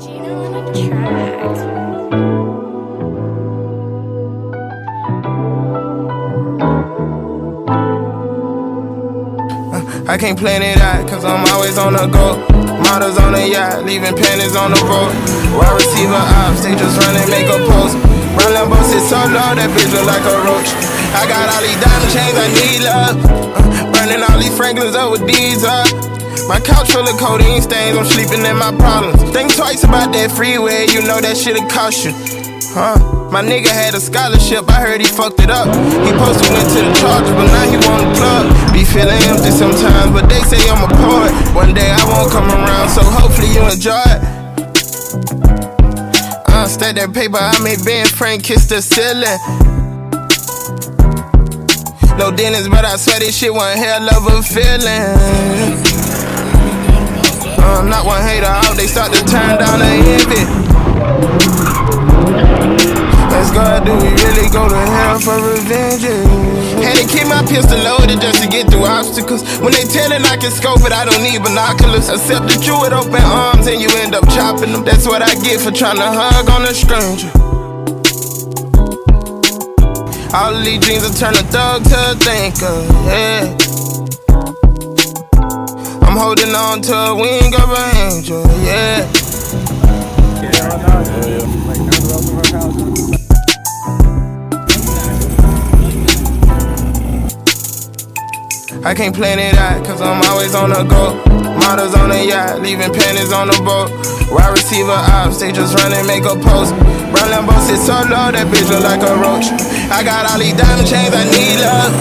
I can't plan it out, cause I'm always on the go. Models on the yacht, leaving panties on the road. Wide receiver ops, they just run and make a post. Run Lambo sit so low, that bitch look like a roach. I got all these diamond chains, I need love. Burning all these Franklins up with these up. My couch full of codeine stains, I'm sleeping in my problems. Think twice about that freeway, you know that shit'll cost you. My nigga had a scholarship, I heard he fucked it up. He posted went to the Chargers, but now he want a plug. Be feeling empty sometimes, but they say I'm a poet. One day I won't come around, so hopefully you enjoy it. Stack that paper, I made Ben Frank kiss the ceiling. No dinners, but I swear this shit one hell of a feeling. Not one hater out, they start to turn down the envy. Let's go, do we really go to hell for revenge? Had to keep my pistol loaded just to get through obstacles. When they tellin' I can scope it, I don't need binoculars. Except that you with open arms and you end up chopping them. That's what I get for trying to hug on a stranger. All of these dreams will turn a thug to a thinker, yeah. I'm holding on to a wing of an angel, yeah. I can't plan it out, cause I'm always on the go. Models on the yacht, leaving panties on the boat. Wide receiver ops, they just run and make a post. Brown Lambo sit so low, that bitch look like a roach. I got all these diamond chains, I need love.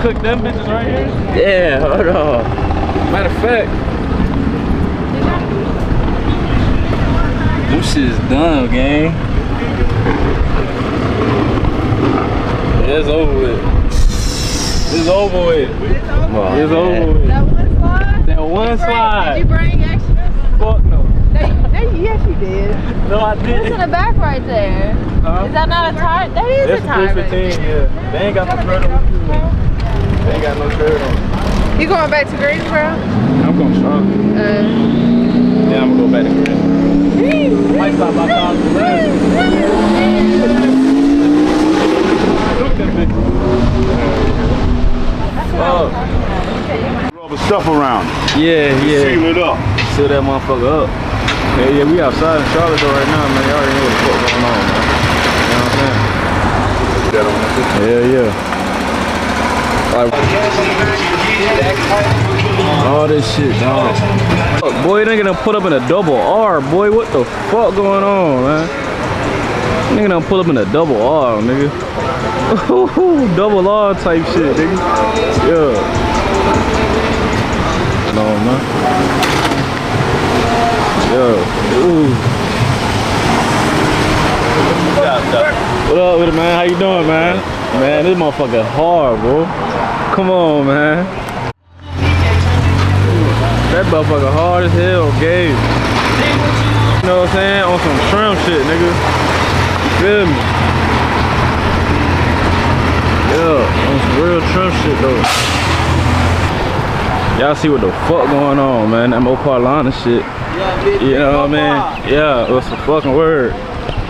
Cook them bitches right here? Yeah, hold on. Matter of fact, them shit's done, gang. Yeah, it's over with. It's over with. Come on, it's over with. That one slide? That one slide. Did you bring extras? Fuck no. Yes, you did. No, I didn't. It's in the back right there. Is that not a tire? That is a tire. That's 15, yeah. They ain't got no shirt on. They ain't got no shirt on. You going back to Greensboro? I'm going strong. Yeah, I'm gonna go back to Greensboro. Might stop by College. stuff around it. Yeah, yeah. Seal it up. Seal that motherfucker up. Yeah, we outside in Charlotte though right now, man. Y'all already know what the fuck going on, man. You know what I'm saying? Yeah, yeah. Like, all this shit, dog. Boy, nigga done put up in a double R, boy. What the fuck going on, man? Nigga done pull up in a double R, nigga. Double R type shit, nigga. Yeah. No, man. Yeah. Ooh. What up with it, man? How you doing, man? Man, this motherfucker hard, bro. Come on, man. That motherfucker hard as hell, gay. You know what I'm saying? On some shrimp shit, nigga. You feel me? Yeah, on some real shrimp shit, though. Y'all see what the fuck going on, man. That Moparlana shit. You know what I mean? Yeah, what's the fucking word?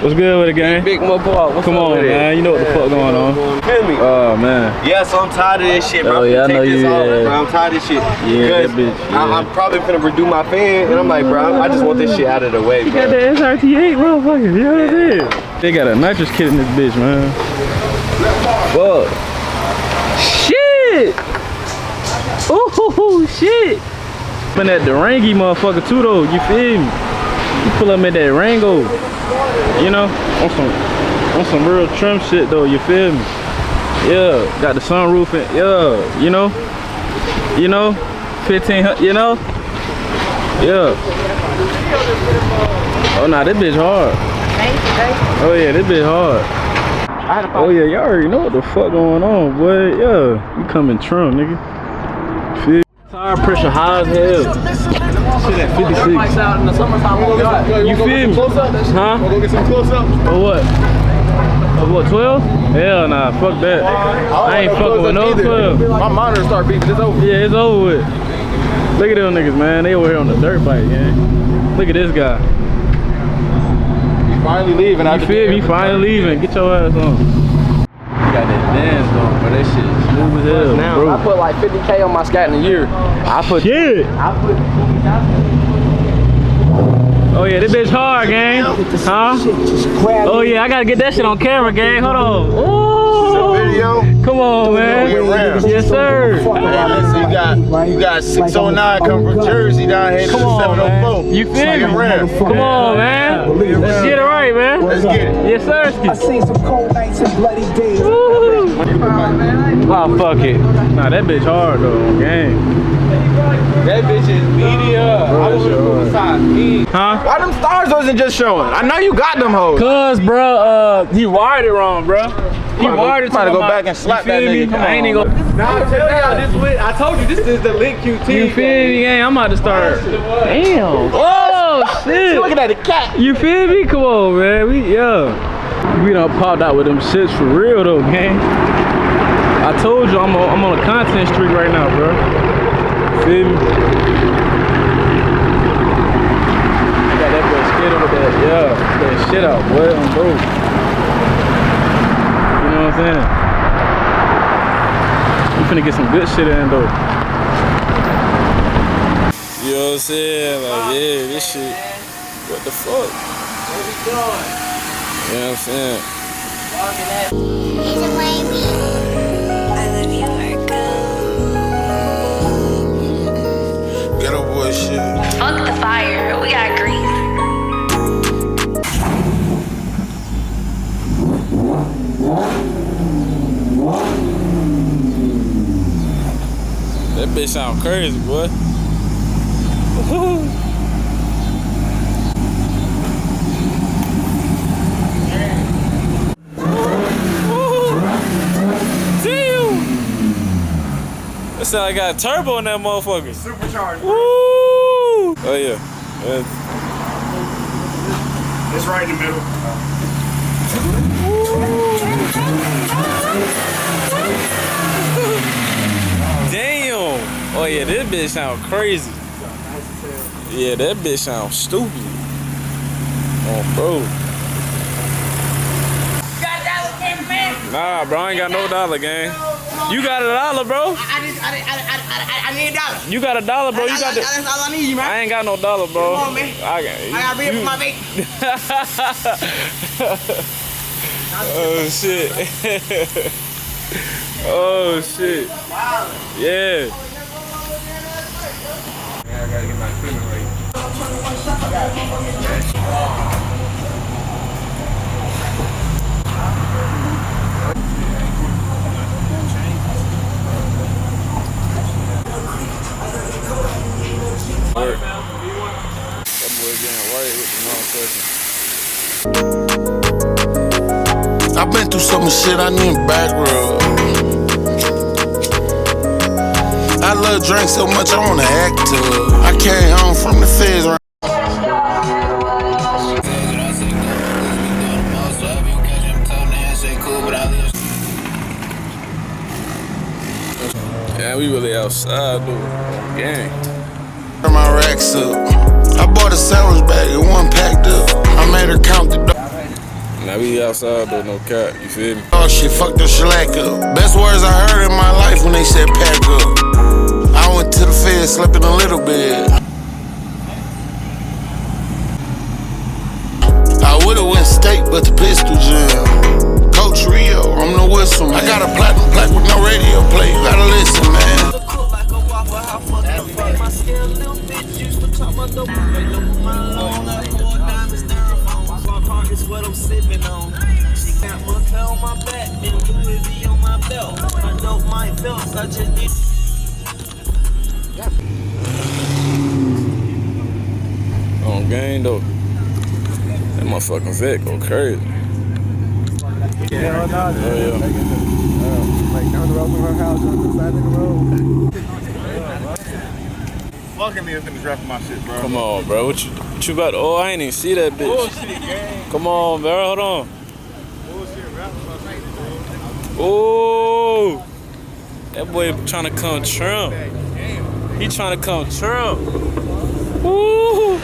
What's good with the game? Big Mopar, what's Come up on, with man. it? You know what the fuck going on. Feel me? Oh, man. Yeah, so I'm tired of this shit, bro. Oh, yeah, I know Take this you, off, yeah. bro. I'm tired of this shit. Yeah, that bitch, yeah. I'm probably finna redo my fan, and I'm like, bro, I just want this shit out of the way, You bro. got that SRT8, motherfucker. You know what it is? They got a nitrous kit in this bitch, man. Fuck. Shit! Ooh, shit! In that Durangi motherfucker too, though. You feel me? You pull up in that Rango. You know? On some real trim shit, though. You feel me? Yeah. Got the sunroof in. Yeah. You know? 1500. You know? Yeah. Oh, nah, this bitch hard. Oh, yeah, this bitch hard. Oh, yeah, y'all already know what the fuck going on, boy. Yeah. You coming trim, nigga. Feel. Tire pressure high as hell. Shit at 56. You feel me? Huh? Go get some close up. Or what? Or what, 12? Hell nah, fuck that. I ain't fucking with no 12. My monitor start beeping. It's over. Yeah, it's over with. Look at them niggas, man. They over here on the dirt bike, man. Look at this guy. He's finally leaving. You feel me? Finally leaving. Get your ass on. Got that dance though, but that shit is smooth as hell, Now, bro. I put like 50K on my scat in a year. I put 20,000. Oh yeah, this bitch hard, gang. Huh? Oh yeah, I gotta get that shit on camera, gang. Hold on. Ooh. Video. Come on, man. Yes, sir. You got 609 coming from Jersey down here to Come on, 704. man. You feel me? Rare. Come on, man. Let's get it right, man. Let's get it. Yes, sir. I seen some cold nights and bloody days. Oh, fuck it. Nah, that bitch hard, though. Gang. That bitch is media. Bro, I that shit would've hard. beside me. Huh? Why them stars wasn't just showing? I know you got them hoes. Cuz, bro, he wired it wrong, bro. He wired it Might to go my- back and slap you feel that me? nigga. Come I ain't even on, go. Nah, tell y'all this way. I told you this is the Link QT. You feel me, gang? I'm about to start. Damn. Oh, shit. Looking at the cat. You feel me? Come on, man. We done popped out with them shits for real, though, gang. I told you I'm on a content streak right now, bro. Feel me? I got that boy scared with that, that shit out, boy. I'm broke. You know what I'm saying? We finna get some good shit in, though. You know what I'm saying? Like, yeah, this shit. What the fuck? What we doing? You know what I'm saying? Ghetto boy shit. Fuck the fire, we got grease. That bitch sound crazy, boy. Damn! That sound like I got a turbo in that motherfucker. Supercharged. Woo! Oh yeah. It's right in the middle. Damn! Oh yeah, this bitch sound crazy. Yeah, that bitch sound stupid. Oh, bro. Nah, bro, I ain't got no dollar, gang. You got $1, bro. I need $1. You got $1, bro. You got That's all I need, man. I ain't got no $1, bro. Come on, man. I got rid of my vape. Oh shit. Oh shit. Yeah. I gotta get my equipment ready. Work. That boy getting work with the motherfucker. I've been through so much shit, I need a back rub. I love drink so much, I wanna act tough. I came home from the feds. Yeah, we really outside, dude. Gang. My racks up. I bought a sandwich bag, it wasn't packed up. I made her count the dollars. Now we outside though, no cap, you feel me? Oh shit, fuck the shellac up. Best words I heard in my life when they said pack up. I went to the fed, slept in a little bit. I would've went state, but the pistol jam. Coach Rio, I'm the whistle man. I got a platinum plaque with no radio play, you gotta listen, man. What I'm sipping on. She got Mocha on my back, then Louis V on my belt. I don't mind belts, I just need. On game though. That motherfucking vet go crazy. Yeah, yeah. Like down the road from her house on the side of the road. Fucking me, I'm finna drop my shit, bro. Come on, bro. What you about? Oh, I ain't even see that bitch. Bullshit, gang. Come on, bro. Hold on. Bullshit, rap about Oh, that boy trying to come Trump. He trying to come Trump. Woo.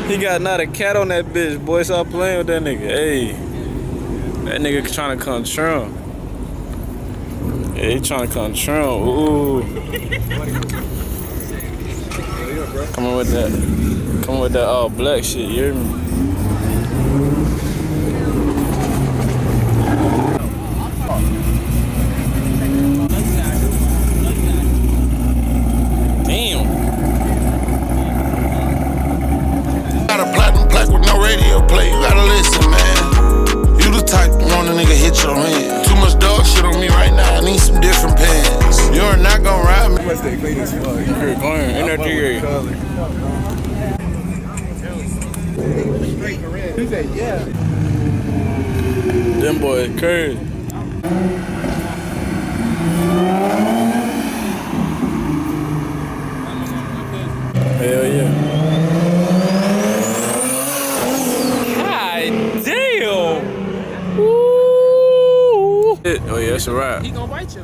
He got not a cat on that bitch. Boy, stop playing with that nigga. Hey, that nigga trying to come Trump. Yeah, he trying to come Trump. Ooh. Coming with that all black shit, you hear me? Damn. Got a platinum plaque with no radio play, you gotta listen, man. You the type to want a nigga hit your hand. Too much dog shit on me right now, I need some different pants. You're not gonna ride me. You must stay clean as fuck. Here, go in there, DA. He said, yeah. Them boys crazy. Hell yeah. God damn. Woo. Oh yeah, that's a wrap. He gonna bite you.